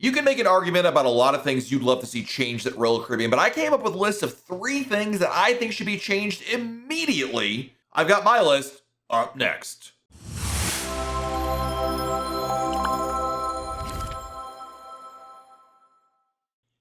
You can make an argument about a lot of things you'd love to see changed at Royal Caribbean, but I came up with a list of 3 things that I think should be changed immediately. I've got my list up next.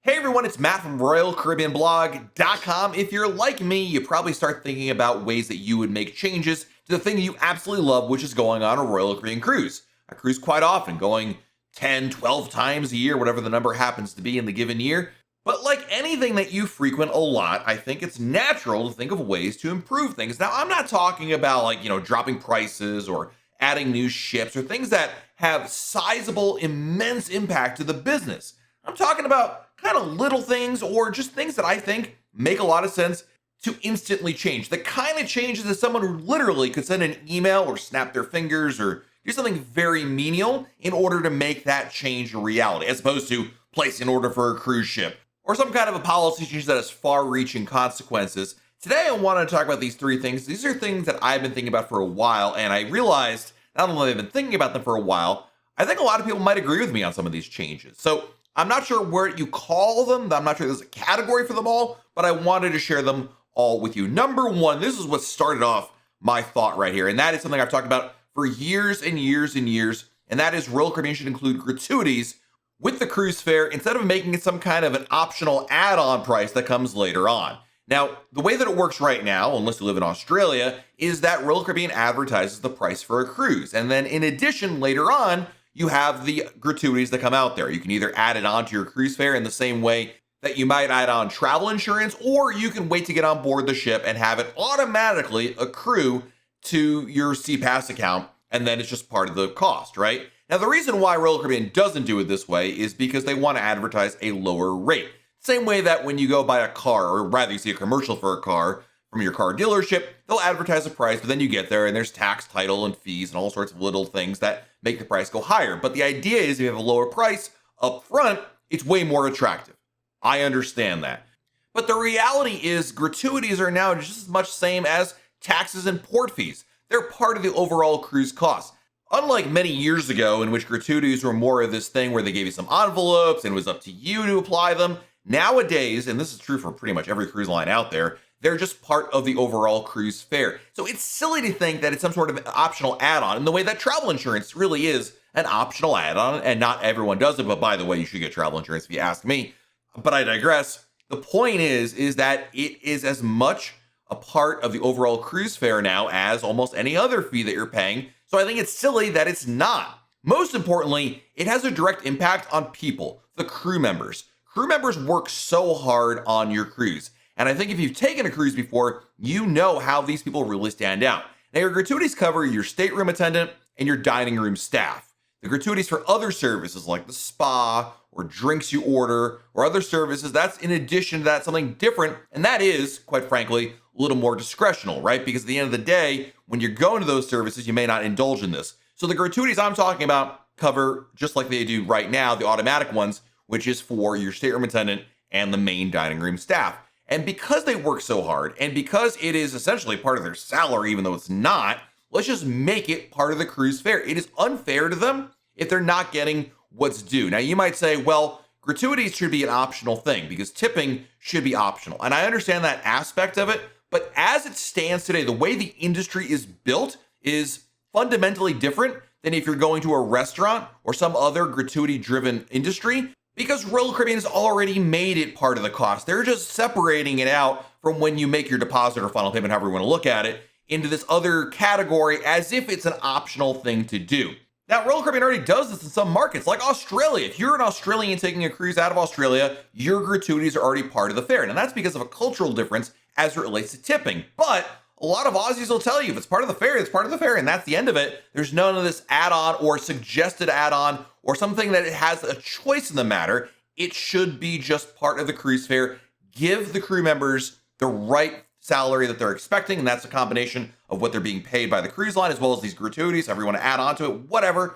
Hey everyone, it's Matt from RoyalCaribbeanBlog.com. If you're like me, you probably start thinking about ways that you would make changes to the thing you absolutely love, which is going on a Royal Caribbean cruise. I cruise quite often, going 10, 12 times a year, whatever the number happens to be in the given year. But like anything that you frequent a lot, I think it's natural to think of ways to improve things. Now, I'm not talking about dropping prices or adding new ships or things that have sizable, immense impact to the business. I'm talking about kind of little things or just things that I think make a lot of sense to instantly change. The kind of changes that someone who literally could send an email or snap their fingers or do something very menial in order to make that change a reality, as opposed to placing an order for a cruise ship or some kind of a policy change that has far-reaching consequences. Today, I want to talk about these 3 things. These are things that I've been thinking about for a while, and I realized not only have I been thinking about them for a while, I think a lot of people might agree with me on some of these changes. So I'm not sure where you call them. I'm not sure there's a category for them all, but I wanted to share them all with you. Number 1, this is what started off my thought right here, and that is something I've talked about for years and years and years, and that is Royal Caribbean should include gratuities with the cruise fare instead of making it some kind of an optional add-on price that comes later on. Now, the way that it works right now, unless you live in Australia, is that Royal Caribbean advertises the price for a cruise, and then in addition, later on, you have the gratuities that come out there. You can either add it onto your cruise fare in the same way that you might add on travel insurance, or you can wait to get on board the ship and have it automatically accrue to your SeaPass account, and then it's just part of the cost, right? Now, the reason why Royal Caribbean doesn't do it this way is because they want to advertise a lower rate. Same way that when you go buy a car, or rather you see a commercial for a car from your car dealership, they'll advertise a price, but then you get there and there's tax, title, and fees and all sorts of little things that make the price go higher. But the idea is if you have a lower price up front, it's way more attractive. I understand that. But the reality is gratuities are now just as much same as taxes and port fees. They're part of the overall cruise cost. Unlike many years ago in which gratuities were more of this thing where they gave you some envelopes and it was up to you to apply them, nowadays, and this is true for pretty much every cruise line out there, they're just part of the overall cruise fare. So it's silly to think that it's some sort of optional add-on in the way that travel insurance really is an optional add-on, and not everyone does it. But by the way, you should get travel insurance if you ask me. But I digress. The point is that it is as much a part of the overall cruise fare now as almost any other fee that you're paying. So I think it's silly that it's not. Most importantly, it has a direct impact on people, the crew members. Crew members work so hard on your cruise. And I think if you've taken a cruise before, you know how these people really stand out. Now, your gratuities cover your stateroom attendant and your dining room staff. The gratuities for other services like the spa or drinks you order or other services, that's in addition to that something different. And that is, quite frankly, a little more discretional, right? Because at the end of the day, when you're going to those services, you may not indulge in this. So the gratuities I'm talking about cover, just like they do right now, the automatic ones, which is for your stateroom attendant and the main dining room staff. And because they work so hard, and because it is essentially part of their salary, even though it's not, let's just make it part of the cruise fare. It is unfair to them if they're not getting what's due. Now, you might say, well, gratuities should be an optional thing because tipping should be optional. And I understand that aspect of it, but as it stands today, the way the industry is built is fundamentally different than if you're going to a restaurant or some other gratuity-driven industry, because Royal Caribbean has already made it part of the cost. They're just separating it out from when you make your deposit or final payment, however you want to look at it, into this other category as if it's an optional thing to do. Now, Royal Caribbean already does this in some markets, like Australia. If you're an Australian taking a cruise out of Australia, your gratuities are already part of the fare. And that's because of a cultural difference as it relates to tipping. But a lot of Aussies will tell you if it's part of the fare, it's part of the fare, and that's the end of it. There's none of this add-on or suggested add-on or something that it has a choice in the matter. It should be just part of the cruise fare. Give the crew members the right salary that they're expecting, and that's a combination of what they're being paid by the cruise line as well as these gratuities, however you want to add on to it, whatever.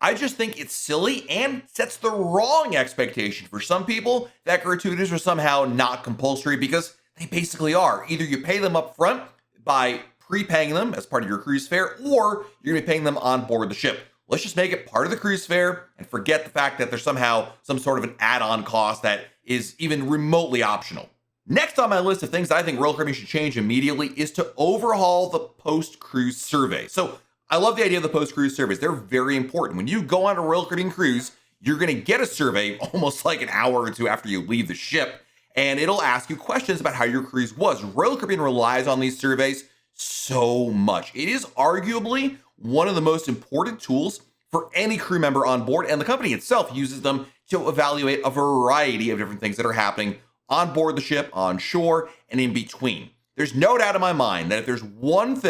I just think it's silly and sets the wrong expectation for some people that gratuities are somehow not compulsory, because they basically are. Either you pay them up front by prepaying them as part of your cruise fare, or you're going to be paying them on board the ship. Let's just make it part of the cruise fare and forget the fact that there's somehow some sort of an add-on cost that is even remotely optional. Next on my list of things that I think Royal Caribbean should change immediately is to overhaul the post-cruise survey. So I love the idea of the post-cruise surveys. They're very important. When you go on a Royal Caribbean cruise, you're going to get a survey almost like an hour or two after you leave the ship, and it'll ask you questions about how your cruise was. Royal Caribbean relies on these surveys so much. It is arguably one of the most important tools for any crew member on board, and the company itself uses them to evaluate a variety of different things that are happening on board the ship, on shore, and in between. There's no doubt in my mind that if there's one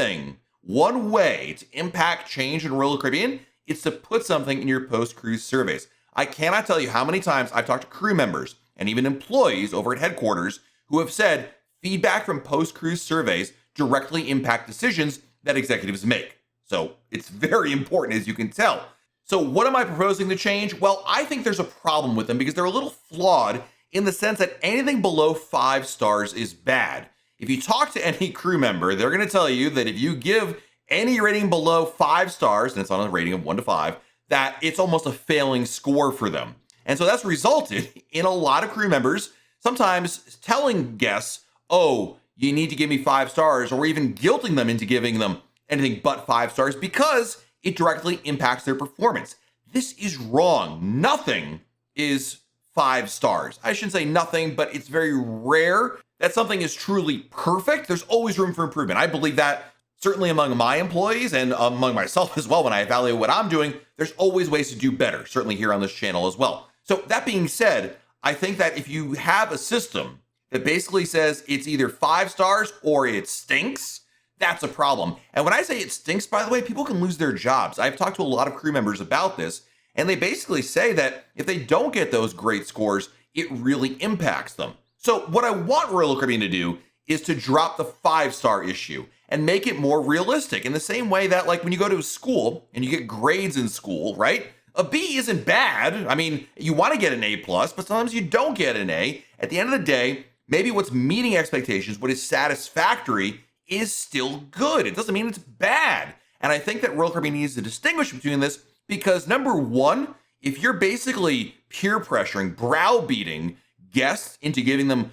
way to impact change in Royal Caribbean, it's to put something in your post-cruise surveys. I cannot tell you how many times I've talked to crew members and even employees over at headquarters who have said feedback from post-cruise surveys directly impact decisions that executives make. So it's very important, as you can tell. So what am I proposing to change? Well, I think there's a problem with them because they're a little flawed in the sense that anything below 5 stars is bad. If you talk to any crew member, they're going to tell you that if you give any rating below 5 stars, and it's on a rating of 1 to 5, that it's almost a failing score for them. And so that's resulted in a lot of crew members sometimes telling guests, oh, you need to give me 5 stars, or even guilting them into giving them anything but 5 stars because it directly impacts their performance. This is wrong. Nothing is 5 stars. I shouldn't say nothing, but it's very rare that something is truly perfect. There's always room for improvement. I believe that certainly among my employees and among myself as well. When I evaluate what I'm doing, there's always ways to do better, certainly here on this channel as well. So that being said, I think that if you have a system that basically says it's either 5 stars or it stinks, that's a problem. And when I say it stinks, by the way, people can lose their jobs. I've talked to a lot of crew members about this, and they basically say that if they don't get those great scores, it really impacts them. So what I want Royal Caribbean to do is to drop the 5-star issue and make it more realistic in the same way that, like, when you go to school and you get grades in school, right? A B isn't bad. I mean, you want to get an A+, but sometimes you don't get an A. At the end of the day, maybe what's meeting expectations, what is satisfactory, is still good. It doesn't mean it's bad. And I think that Royal Caribbean needs to distinguish between this because, number one, if you're basically peer pressuring, browbeating guests into giving them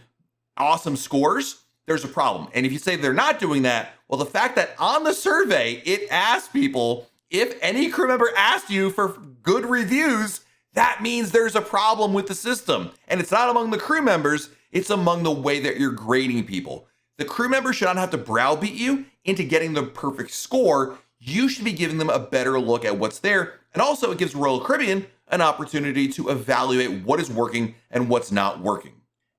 awesome scores, there's a problem. And if you say they're not doing that, well, the fact that on the survey, it asks people, if any crew member asked you for good reviews, that means there's a problem with the system. And it's not among the crew members, it's among the way that you're grading people. The crew member should not have to browbeat you into getting the perfect score. You should be giving them a better look at what's there. And also it gives Royal Caribbean an opportunity to evaluate what is working and what's not working.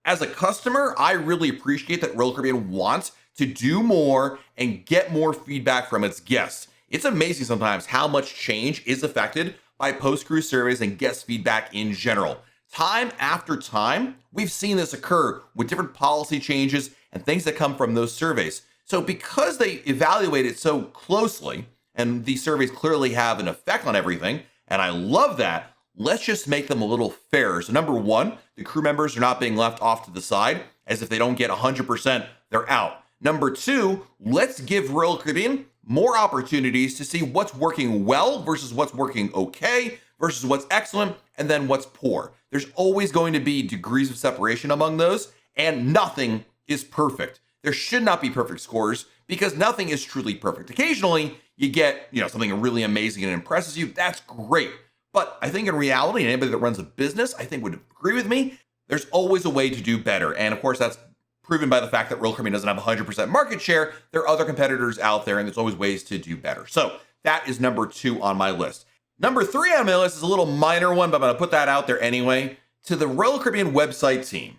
As a customer, I really appreciate that Royal Caribbean wants to do more and get more feedback from its guests. It's amazing sometimes how much change is affected by post-cruise surveys and guest feedback in general. Time after time, we've seen this occur with different policy changes and things that come from those surveys. So because they evaluate it so closely, and these surveys clearly have an effect on everything, and I love that, let's just make them a little fairer. So number one, the crew members are not being left off to the side, as if they don't get 100%, they're out. Number two, let's give Royal Caribbean more opportunities to see what's working well versus what's working okay versus what's excellent and then what's poor. There's always going to be degrees of separation among those, and nothing is perfect. There should not be perfect scores because nothing is truly perfect. Occasionally, you get, something really amazing and impresses you. That's great. But I think in reality, and anybody that runs a business, I think would agree with me, there's always a way to do better. And of course, that's proven by the fact that Royal Caribbean doesn't have 100% market share. There are other competitors out there, and there's always ways to do better. So that is number 2 on my list. Number 3 on my list is a little minor one, but I'm going to put that out there anyway. To the Royal Caribbean website team,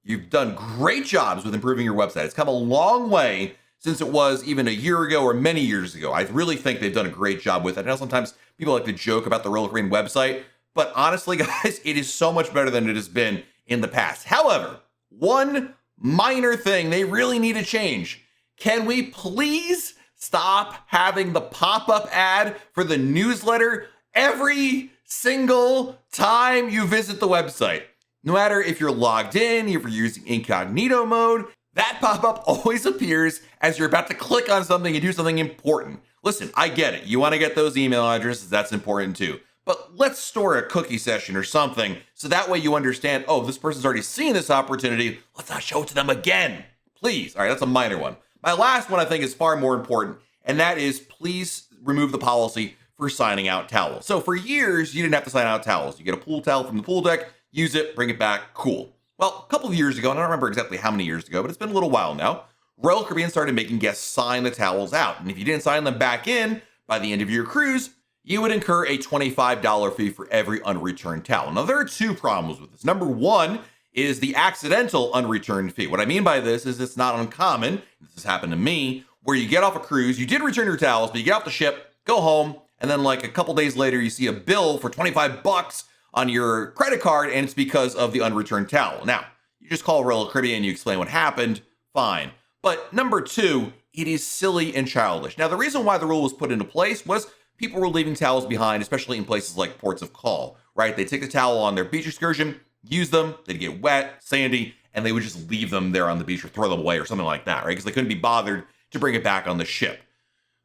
you've done great jobs with improving your website. It's come a long way since it was even a year ago or many years ago. I really think they've done a great job with it. I know sometimes people like to joke about the Royal Caribbean website, but honestly, guys, it is so much better than it has been in the past. However, one minor thing they really need to change. Can we please stop having the pop-up ad for the newsletter every single time you visit the website? No matter if you're logged in, if you're using incognito mode, that pop-up always appears as you're about to click on something and do something important. Listen, I get it. You want to get those email addresses, that's important too. But let's store a cookie session or something so that way you understand, oh, this person's already seen this opportunity. Let's not show it to them again. Please. All right, that's a minor one. My last one I think is far more important, and that is please remove the policy for signing out towels. So for years, you didn't have to sign out towels. You get a pool towel from the pool deck, use it, bring it back, cool. Well, a couple of years ago, and I don't remember exactly how many years ago, but it's been a little while now, Royal Caribbean started making guests sign the towels out. And if you didn't sign them back in by the end of your cruise, you would incur a $25 fee for every unreturned towel. Now, there are two problems with this. Number one is the accidental unreturned fee. What I mean by this is it's not uncommon, this has happened to me, where you get off a cruise, you did return your towels, but you get off the ship, go home, and then like a couple days later, you see a bill for 25 bucks on your credit card, and it's because of the unreturned towel. Now, you just call Royal Caribbean, you explain what happened, fine. But number two, it is silly and childish. Now, the reason why the rule was put into place was people were leaving towels behind, especially in places like ports of call, right? They take the towel on their beach excursion, use them, they'd get wet, sandy, and they would just leave them there on the beach or throw them away or something like that, right? Because they couldn't be bothered to bring it back on the ship.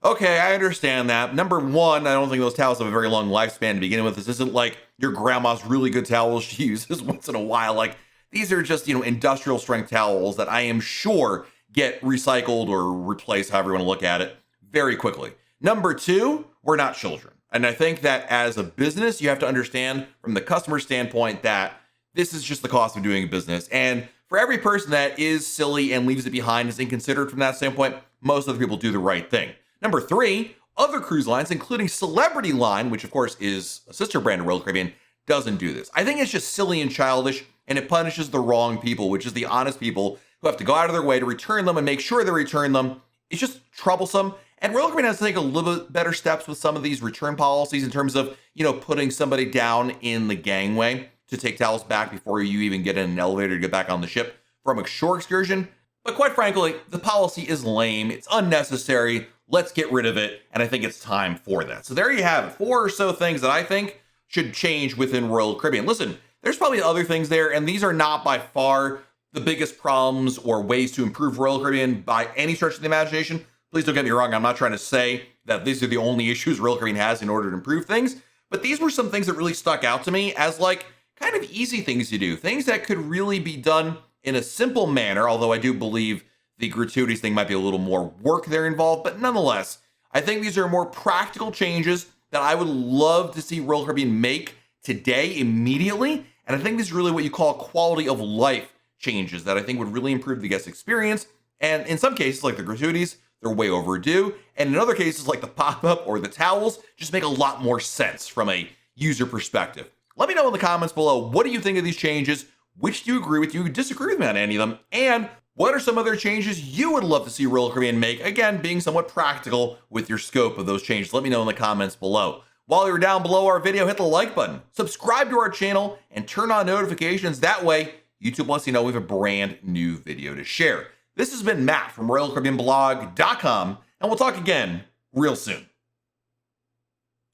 Okay, I understand that. Number one, I don't think those towels have a very long lifespan to begin with. This isn't like your grandma's really good towels she uses once in a while. Like, these are just, industrial strength towels that I am sure get recycled or replaced, however you want to look at it, very quickly. Number two, we're not children. And I think that as a business, you have to understand from the customer standpoint that this is just the cost of doing business. And for every person that is silly and leaves it behind, is inconsiderate from that standpoint, most other people do the right thing. Number three, other cruise lines, including Celebrity Line, which of course is a sister brand of Royal Caribbean, doesn't do this. I think it's just silly and childish, and it punishes the wrong people, which is the honest people who have to go out of their way to return them and make sure they return them. It's just troublesome. And Royal Caribbean has to take a little bit better steps with some of these return policies in terms of, putting somebody down in the gangway to take towels back before you even get in an elevator to get back on the ship from a shore excursion. But quite frankly, the policy is lame. It's unnecessary. Let's get rid of it. And I think it's time for that. So there you have it. 4 or so things that I think should change within Royal Caribbean. Listen, there's probably other things there, and these are not by far the biggest problems or ways to improve Royal Caribbean by any stretch of the imagination. Please don't get me wrong. I'm not trying to say that these are the only issues Royal Caribbean has in order to improve things, but these were some things that really stuck out to me as like kind of easy things to do, things that could really be done in a simple manner, although I do believe the gratuities thing might be a little more work there involved, but nonetheless, I think these are more practical changes that I would love to see Royal Caribbean make today, immediately, and I think this is really what you call quality of life changes that I think would really improve the guest experience. And in some cases, like the gratuities, they're way overdue. And in other cases, like the pop-up or the towels, just make a lot more sense from a user perspective. Let me know in the comments below, what do you think of these changes? Which do you agree with? Do you disagree with me on any of them? And what are some other changes you would love to see Royal Caribbean make? Again, being somewhat practical with your scope of those changes. Let me know in the comments below. While you're down below our video, hit the like button, subscribe to our channel, and turn on notifications. That way, YouTube lets you know we have a brand new video to share. This has been Matt from RoyalCaribbeanBlog.com, and we'll talk again real soon.